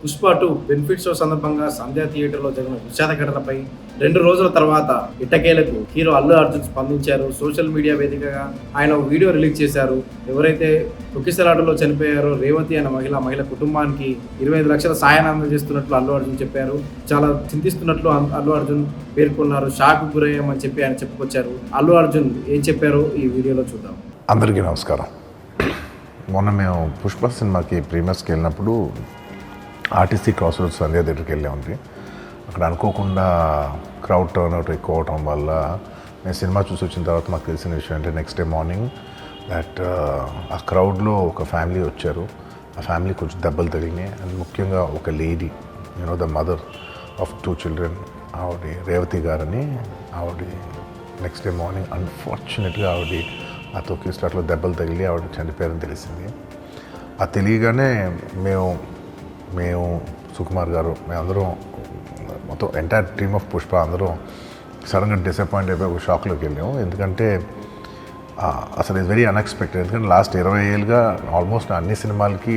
Pushpa 2 benefit show సందర్భంగా సంధ్య థియేటర్లో జరిగిన విషాద ఘటనపై 2 రోజుల తర్వాత ఇట్టకేలకు హీరో అల్లు అర్జున్ స్పందించారు. సోషల్ మీడియా వేదికగా ఆయన ఒక వీడియో రిలీజ్ చేశారు. ఎవరైతే తొక్కిసలాటలో చనిపోయారో రేవతి అనే మహిళ కుటుంబానికి 25 లక్షల సాయాన్ని అందజేస్తున్నట్లు అల్లు అర్జున్ చెప్పారు. చాలా చింతిస్తున్నట్లు అల్లు అర్జున్ పేర్కొన్నారు. షాక్ గురయ్యామని చెప్పి ఆయన చెప్పుకొచ్చారు. అల్లు అర్జున్ ఏం చెప్పారో ఈ వీడియోలో చూద్దాం. అందరికీ నమస్కారం. మొన్న మేము పుష్ప సినిమాకి ప్రీమియర్స్కి వెళ్ళినప్పుడు ఆర్టీసీ క్రాస్ రోడ్స్ సంధ్య థియేటర్కి వెళ్ళామండి. అక్కడ అనుకోకుండా క్రౌడ్ టర్న్అవుట్ ఎక్కువ అవటం వల్ల నేను సినిమా చూసి వచ్చిన తర్వాత మాకు తెలిసిన విషయం అంటే నెక్స్ట్ డే మార్నింగ్ దట్ ఆ క్రౌడ్లో ఒక ఫ్యామిలీ వచ్చారు. ఆ ఫ్యామిలీ కొంచెం దెబ్బలు తగిలినాయి. అండ్ ముఖ్యంగా ఒక lady, the mother of 2 children, ఆవిడ రేవతి గారని, ఆవిడ నెక్స్ట్ డే మార్నింగ్ అన్ఫార్చునేట్గా ఆవిడ ఆ తొక్కిసలాటలో దెబ్బలు తగిలి ఆవిడ చనిపోయారని తెలిసింది. అది తెలియగానే మేము సుకుమార్ గారు, మేమందరం మొత్తం ఎంటైర్ టీమ్ ఆఫ్ పుష్ప అందరం సడన్గా డిసప్పాయింట్ అయిపోయి ఒక షాక్లోకి వెళ్ళాము. ఎందుకంటే అసలు ఇది వెరీ అన్ఎక్స్పెక్టెడ్. ఎందుకంటే లాస్ట్ 20 ఏళ్ళుగా ఆల్మోస్ట్ అన్ని సినిమాలకి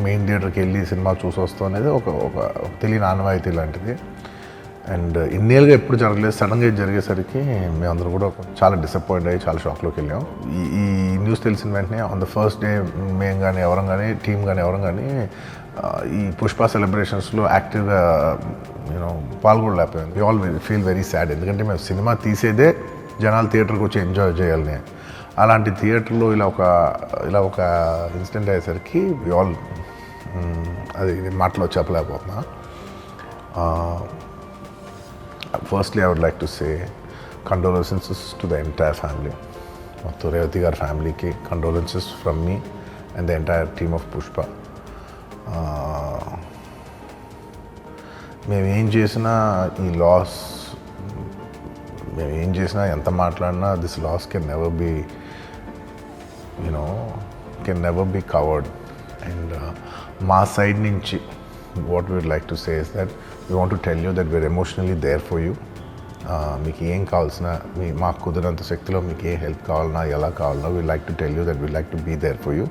మెయిన్ థియేటర్కి వెళ్ళి సినిమా చూసి వస్తాం అనేది ఒక తెలియని ఆనవాయితీ లాంటిది. అండ్ ఇన్నేళ్ళుగా ఎప్పుడు జరగలేదు. సడన్గా ఇది జరిగేసరికి మేమందరం కూడా చాలా డిసప్పాయింట్ అయ్యి చాలా షాక్లోకి వెళ్ళాం. ఈ న్యూస్ తెలిసిన వెంటనే ఆన్ ద ఫస్ట్ డే మేము కానీ ఎవరం కానీ టీం కానీ ఎవరం కానీ ఈ పుష్ప సెలబ్రేషన్స్లో యాక్టివ్గా పాల్గొనలేకపోయాం. We all feel very sad. ఎందుకంటే మేము సినిమా తీసేదే జనాలు థియేటర్కి వచ్చి ఎంజాయ్ చేయాలని. అలాంటి థియేటర్లో ఇలా ఒక ఇన్సిడెంట్ అయ్యేసరికి వి ఆల్ అది మాటలో చెప్పలేకపోతున్నా. Firstly, I would like to say condolences to the entire family. మొత్తం రేవతి గారి ఫ్యామిలీకి condolences from me and the entire team of Pushpa. మేమేం చేసినా ఈ లాస్, మేమేం చేసినా ఎంత మాట్లాడినా this loss can never be covered. And మా సైడ్ నుంచి what we would like to say is that we want to tell you that we're emotionally there for you. మీకు ఏం కావాల్సిన మాకు కుదిరినంత శక్తిలో మీకు ఏ హెల్ప్ కావాలన్నా ఎలా కావాలన్నా we like to tell you that we like to be there for you.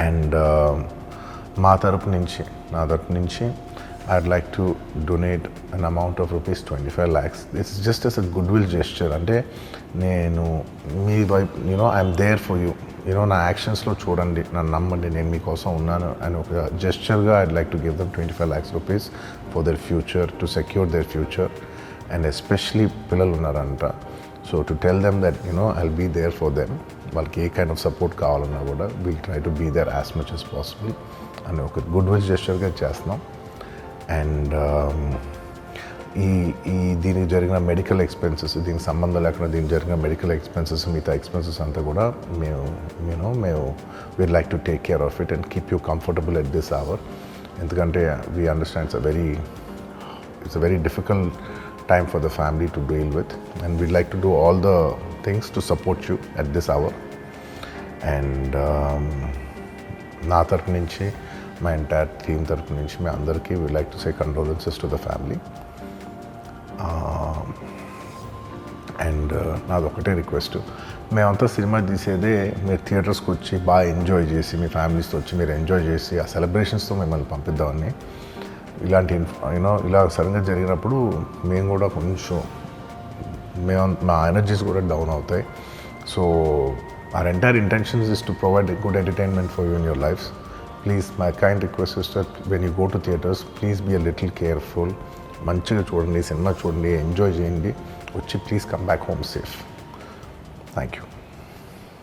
And నా తరపు నుంచి I'd like to donate an amount of rupees 25 lakhs. This is just as a goodwill gesture. అంటే నేను మీ వైపు I'm there for you, నా యాక్షన్స్లో చూడండి, నన్ను నమ్మండి, నేను మీకోసం ఉన్నాను అని ఒక జెస్చర్గా I'd like to give them 25 lakhs rupees for their future, to secure their future. And especially పిల్లలు ఉన్నారంట. So to tell them that I'll be there for them. వాళ్ళకి ఏ కైండ్ ఆఫ్ సపోర్ట్ కావాలన్నా కూడా we'll try to be there as much as possible అని ఒక goodwill జెస్చర్గా చేస్తున్నాం. And దీనికి జరిగిన మెడికల్ ఎక్స్పెన్సెస్, దీనికి సంబంధం లేకుండా దీనికి జరిగిన మెడికల్ ఎక్స్పెన్సెస్, మిగతా ఎక్స్పెన్సెస్ అంతా కూడా మేము we'd like to take care of it and keep you comfortable at this hour. ఎందుకంటే we understand it's a very difficult time for the family to deal with, and we'd like to do all the things to support you at this hour. And నా తరపు నుంచి, మా entire team తరపు నుంచి మీ అందరికీ we'd like to say condolences to the family. And నాది ఒకటే request, మేమంతా సినిమా తీసేదే మీరు థియేటర్స్కి వచ్చి బాగా ఎంజాయ్ చేసి, మీ ఫ్యామిలీస్తో వచ్చి మీరు ఎంజాయ్ చేసి ఆ సెలబ్రేషన్స్తో మిమ్మల్ని పంపిద్దామని. ఇలాంటి ఇలా సడన్గా జరిగినప్పుడు మేము కూడా కొంచెం మా ఎనర్జీస్ కూడా డౌన్ అవుతాయి. So our entire intentions is to provide good entertainment for you in your lives. Please, my kind request is that when you go to theatres, please be a little careful. మంచిగా చూడండి, cinema చూడండి, enjoy చేయండి, వచ్చి please come back home safe. Thank you.